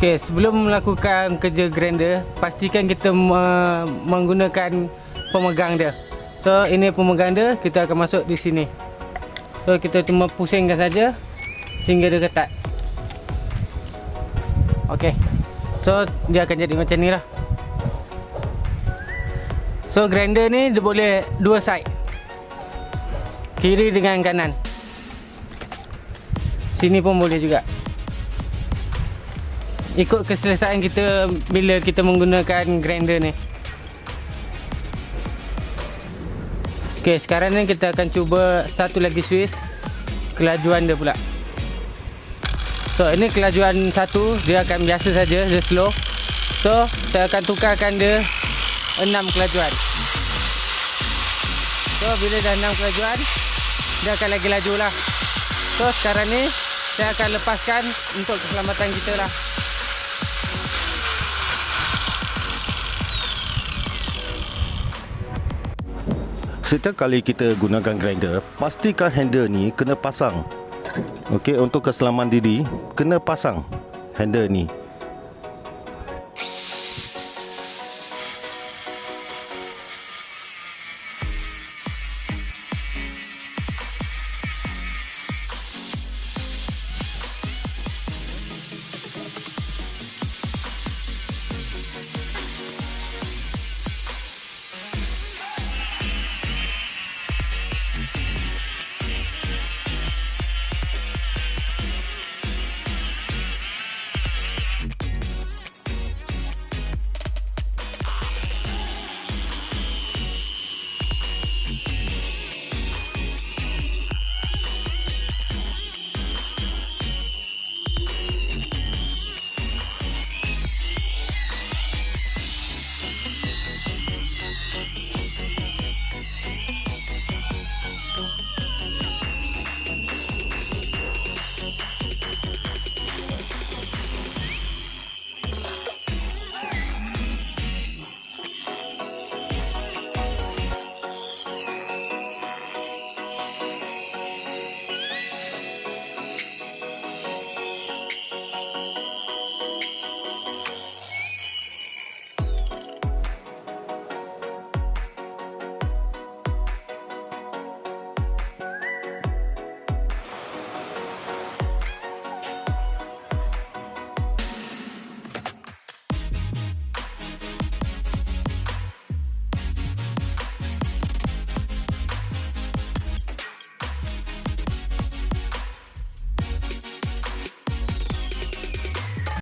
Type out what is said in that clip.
Okey, sebelum melakukan kerja grinder, pastikan kita menggunakan pemegang dia. So ini pemegang dia, kita akan masuk di sini. So kita cuma pusingkan saja sehingga dia ketat. Okey. So dia akan jadi macam ni lah. So grinder ni dia boleh dua side, kiri dengan kanan. Sini pun boleh juga. Ikut keselesaan kita bila kita menggunakan grinder ni. Okey, sekarang ni kita akan cuba satu lagi switch, kelajuan dia pula. So ini kelajuan satu, dia akan biasa saja, dia slow. So saya akan tukarkan dia 6 kelajuan. So bila dah 6 kelajuan, dia akan lagi laju lah. So sekarang ni saya akan lepaskan untuk keselamatan kita lah. Setiap kali kita gunakan grinder, pastikan handle ni kena pasang. Okey, untuk keselamatan diri, kena pasang handle ni.